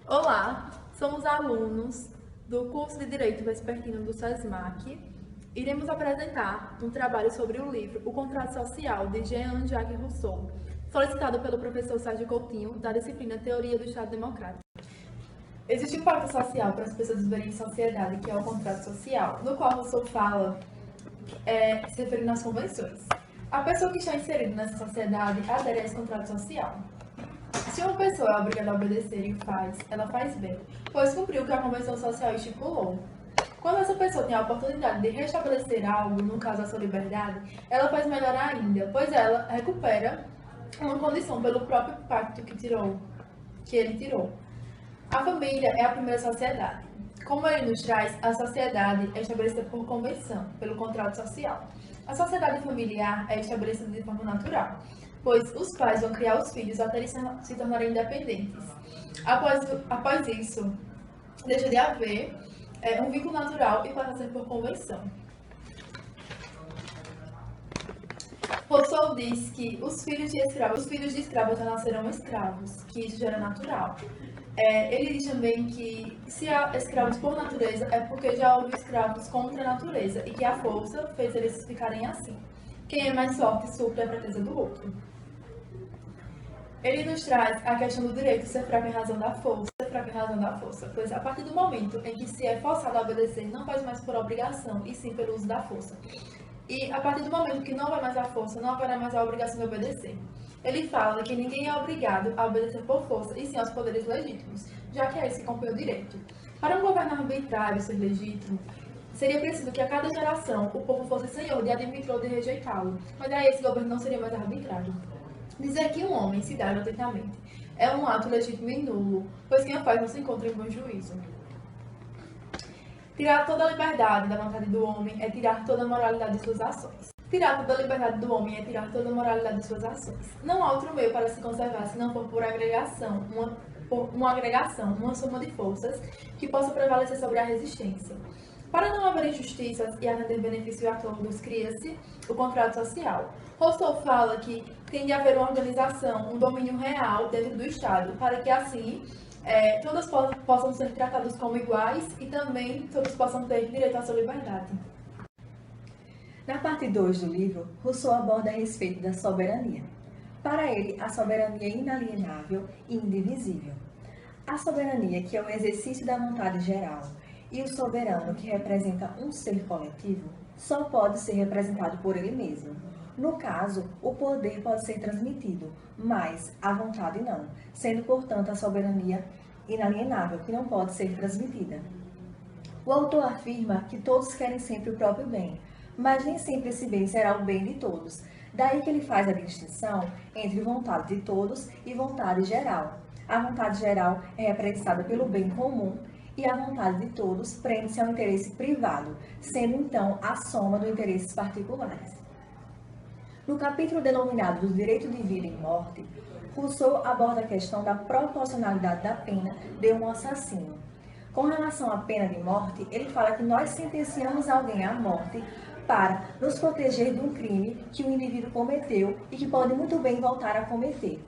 Olá, somos alunos do curso de Direito Vespertino do SESMAC. Iremos apresentar um trabalho sobre o livro O Contrato Social, de Jean-Jacques Rousseau, solicitado pelo professor Sérgio Coutinho, da disciplina Teoria do Estado Democrático. Existe um pacto social para as pessoas viverem em sociedade, que é o contrato social, no qual Rousseau fala, se referindo às convenções. A pessoa que está inserida nessa sociedade adere a esse contrato social. Se uma pessoa é obrigada a obedecer e faz, ela faz bem, pois cumpriu o que a Convenção Social estipulou. Quando essa pessoa tem a oportunidade de restabelecer algo, no caso a sua liberdade, ela faz melhor ainda, pois ela recupera uma condição pelo próprio pacto que ele tirou. A família é a primeira sociedade. Como ele nos traz, a sociedade é estabelecida por convenção, pelo contrato social. A sociedade familiar é estabelecida de forma natural, pois os pais vão criar os filhos até eles se tornarem independentes. Após isso, deixa de haver um vínculo natural e passa a ser por convenção. Rousseau diz que os filhos de escravos já nascerão escravos, que isso já era natural. Ele diz também que se há escravos por natureza, é porque já houve escravos contra a natureza e que a força fez eles ficarem assim. Quem é mais forte supre a fraqueza do outro. Ele nos traz a questão do direito de ser fraco em razão da força, pois a partir do momento em que se é forçado a obedecer, não faz mais por obrigação, e sim pelo uso da força. E a partir do momento que não vai mais a força, não haverá mais a obrigação de obedecer. Ele fala que ninguém é obrigado a obedecer por força, e sim aos poderes legítimos, já que é esse que compõe o direito. Para um governo arbitrário ser legítimo, seria preciso que a cada geração o povo fosse senhor de admitir ou de rejeitá-lo, mas aí esse governo não seria mais arbitrário. Dizer que um homem se dá gratuitamente é um ato legítimo e nulo, pois quem o faz não se encontra em bom juízo. Tirar toda a liberdade da vontade do homem é tirar toda a moralidade de suas ações. Tirar toda a liberdade do homem é tirar toda a moralidade de suas ações. Não há outro meio para se conservar se não for por agregação, uma soma de forças que possa prevalecer sobre a resistência. Para não haver injustiças e atender benefício a todos, cria-se o contrato social. Rousseau fala que tem de haver uma organização, um domínio real dentro do Estado, para que assim todas possam ser tratadas como iguais e também todos possam ter direito à sua liberdade. Na parte 2 do livro, Rousseau aborda a respeito da soberania. Para ele, a soberania é inalienável e indivisível. A soberania, que é o exercício da vontade geral, e o soberano, que representa um ser coletivo, só pode ser representado por ele mesmo. No caso, o poder pode ser transmitido, mas a vontade não, sendo, portanto, a soberania inalienável, que não pode ser transmitida. O autor afirma que todos querem sempre o próprio bem, mas nem sempre esse bem será o bem de todos. Daí que ele faz a distinção entre vontade de todos e vontade geral. A vontade geral é representada pelo bem comum e a vontade de todos prende-se ao interesse privado, sendo então a soma dos interesses particulares. No capítulo denominado do direito de vida e morte, Rousseau aborda a questão da proporcionalidade da pena de um assassino. Com relação à pena de morte, ele fala que nós sentenciamos alguém à morte para nos proteger de um crime que o indivíduo cometeu e que pode muito bem voltar a cometer.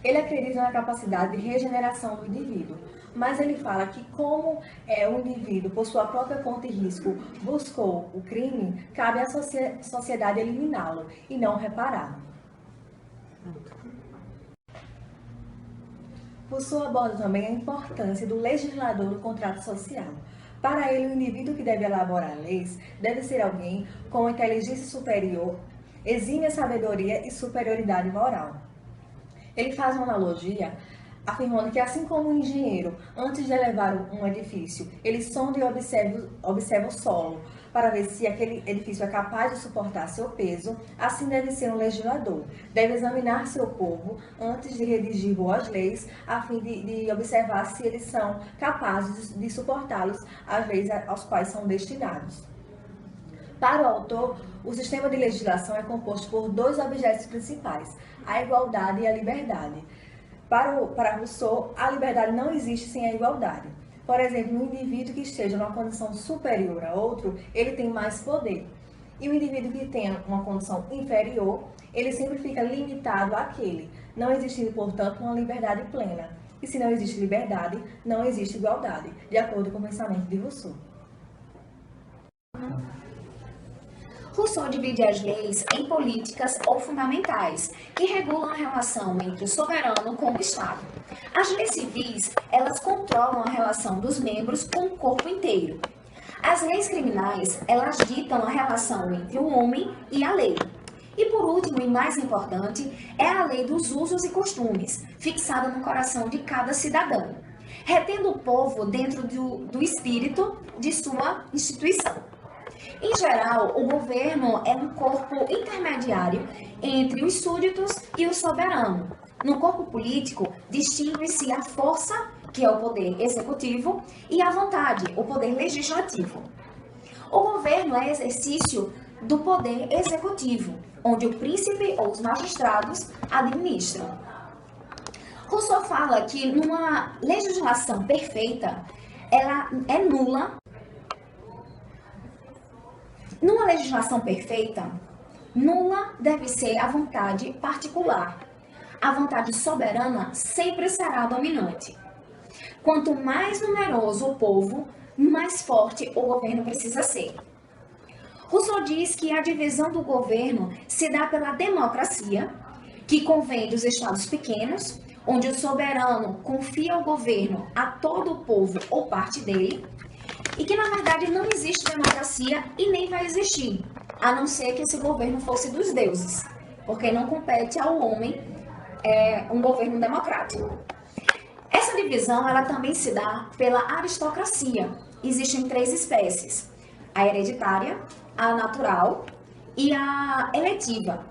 Ele acredita na capacidade de regeneração do indivíduo, mas ele fala que como o indivíduo, por sua própria conta e risco, buscou o crime, cabe à sociedade eliminá-lo e não repará-lo. Rousseau aborda também a importância do legislador no contrato social. Para ele, o indivíduo que deve elaborar leis deve ser alguém com inteligência superior, exímia sabedoria e superioridade moral. Ele faz uma analogia afirmando que, assim como um engenheiro, antes de elevar um edifício, ele sonda e observa o solo para ver se aquele edifício é capaz de suportar seu peso, assim deve ser um legislador. Deve examinar seu povo antes de redigir boas leis, a fim de observar se eles são capazes de suportá-los, as leis aos quais são destinados. Para o autor, o sistema de legislação é composto por dois objetos principais, a igualdade e a liberdade. Para Rousseau, a liberdade não existe sem a igualdade. Por exemplo, um indivíduo que esteja numa condição superior a outro, ele tem mais poder. E o indivíduo que tenha uma condição inferior, ele sempre fica limitado àquele, não existindo, portanto, uma liberdade plena. E se não existe liberdade, não existe igualdade, de acordo com o pensamento de Rousseau. Rousseau divide as leis em políticas ou fundamentais, que regulam a relação entre o soberano com o Estado. As leis civis, elas controlam a relação dos membros com o corpo inteiro. As leis criminais, elas ditam a relação entre o homem e a lei. E por último, e mais importante, é a lei dos usos e costumes, fixada no coração de cada cidadão, retendo o povo dentro do espírito de sua instituição. Em geral, o governo é um corpo intermediário entre os súditos e o soberano. No corpo político, distingue-se a força, que é o poder executivo, e a vontade, o poder legislativo. O governo é exercício do poder executivo, onde o príncipe ou os magistrados administram. Rousseau fala que numa legislação perfeita, ela é nula. Numa legislação perfeita, nula deve ser a vontade particular. A vontade soberana sempre será dominante. Quanto mais numeroso o povo, mais forte o governo precisa ser. Rousseau diz que a divisão do governo se dá pela democracia, que convém dos estados pequenos, onde o soberano confia o governo a todo o povo ou parte dele, e que, na verdade, não existe democracia e nem vai existir, a não ser que esse governo fosse dos deuses, porque não compete ao homem um governo democrático. Essa divisão, ela também se dá pela aristocracia. Existem 3 espécies: a hereditária, a natural e a eletiva.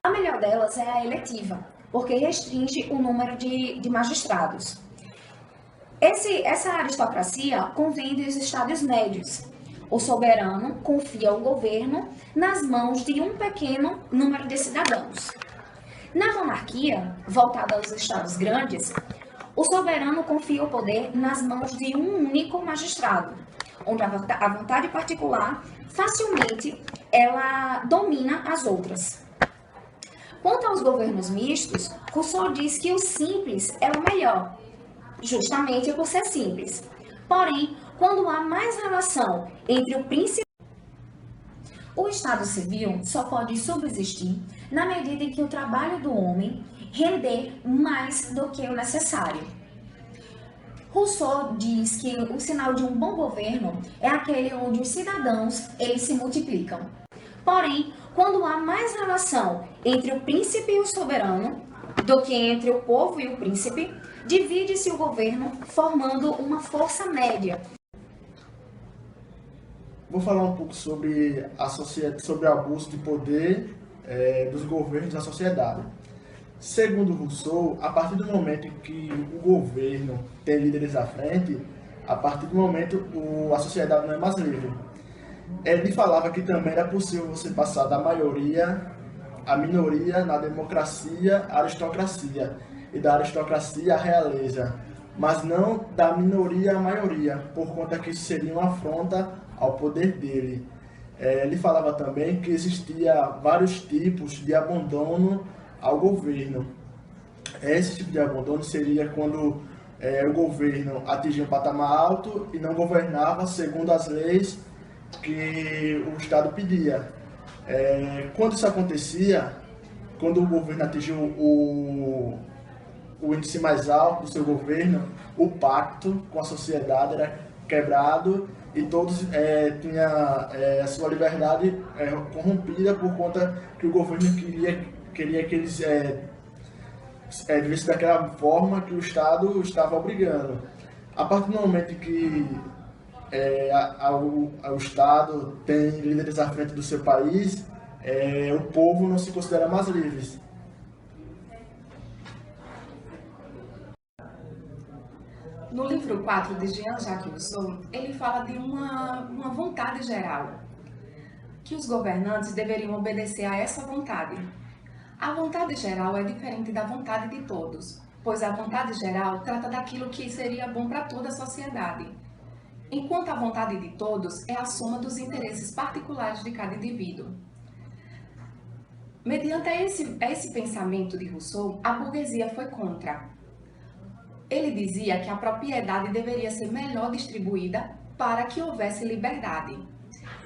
A melhor delas é a eletiva, porque restringe o número de magistrados. Essa aristocracia convém dos estados médios. O soberano confia o governo nas mãos de um pequeno número de cidadãos. Na monarquia, voltada aos estados grandes, o soberano confia o poder nas mãos de um único magistrado, onde a vontade particular facilmente ela domina as outras. Quanto aos governos mistos, Rousseau diz que o simples é o melhor, justamente por ser simples. Porém, quando há mais relação entre o príncipe, o Estado civil só pode subsistir na medida em que o trabalho do homem render mais do que o necessário. Rousseau diz que o sinal de um bom governo é aquele onde os cidadãos eles se multiplicam. Porém, quando há mais relação entre o príncipe e o soberano do que entre o povo e o príncipe, divide-se o governo formando uma força média. Vou falar um pouco sobre sobre o abuso de poder dos governos na sociedade. Segundo Rousseau, a partir do momento em que o governo tem líderes à frente, a partir do momento a sociedade não é mais livre. Ele falava que também era possível você passar da maioria à minoria na democracia à aristocracia, e da aristocracia à realeza, mas não da minoria à maioria, por conta que isso seria uma afronta ao poder dele. Ele falava também que existia vários tipos de abandono ao governo. Esse tipo de abandono seria quando o governo atingia um patamar alto e não governava segundo as leis que o Estado pedia. Quando isso acontecia, quando o governo atingiu o índice mais alto do seu governo, o pacto com a sociedade era quebrado e todos tinham a sua liberdade corrompida por conta que o governo queria que eles vivessem daquela forma que o Estado estava obrigando. A partir do momento em que o Estado tem líderes à frente do seu país, o povo não se considera mais livre. No livro 4 de Jean-Jacques Rousseau, ele fala de uma vontade geral, que os governantes deveriam obedecer a essa vontade. A vontade geral é diferente da vontade de todos, pois a vontade geral trata daquilo que seria bom para toda a sociedade, enquanto a vontade de todos é a soma dos interesses particulares de cada indivíduo. Mediante esse pensamento de Rousseau, a burguesia foi contra. Ele dizia que a propriedade deveria ser melhor distribuída para que houvesse liberdade.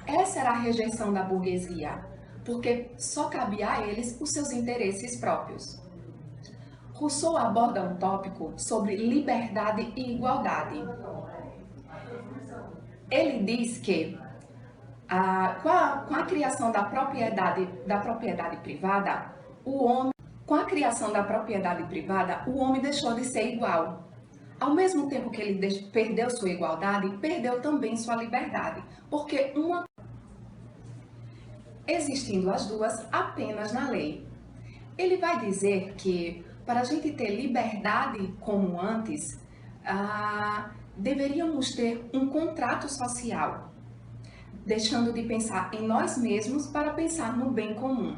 Essa era a rejeição da burguesia, porque só cabia a eles os seus interesses próprios. Rousseau aborda um tópico sobre liberdade e igualdade. Ele diz que com a criação da propriedade privada, com a criação da propriedade privada, o homem deixou de ser igual. Ao mesmo tempo que ele perdeu sua igualdade, perdeu também sua liberdade, porque existindo as duas apenas na lei. Ele vai dizer que para a gente ter liberdade como antes, deveríamos ter um contrato social, deixando de pensar em nós mesmos para pensar no bem comum.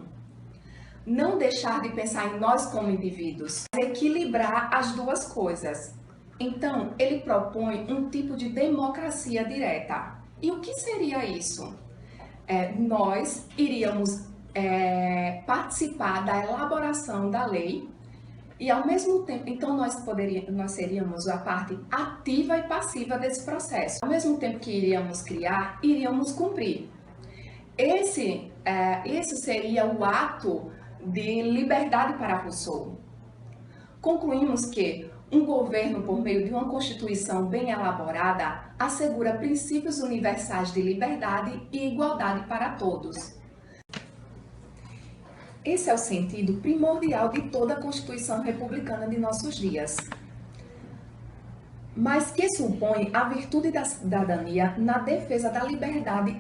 Não deixar de pensar em nós como indivíduos, equilibrar as duas coisas. Então, ele propõe um tipo de democracia direta. E o que seria isso? Nós iríamos participar da elaboração da lei e, ao mesmo tempo, então nós seríamos a parte ativa e passiva desse processo. Ao mesmo tempo que iríamos criar, iríamos cumprir. Esse seria o ato de liberdade para Rousseau. Concluímos que um governo, por meio de uma Constituição bem elaborada, assegura princípios universais de liberdade e igualdade para todos. Esse é o sentido primordial de toda a Constituição republicana de nossos dias, mas que supõe a virtude da cidadania na defesa da liberdade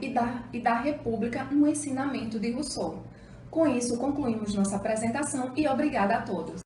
e da república no ensinamento de Rousseau. Com isso, concluímos nossa apresentação e obrigada a todos.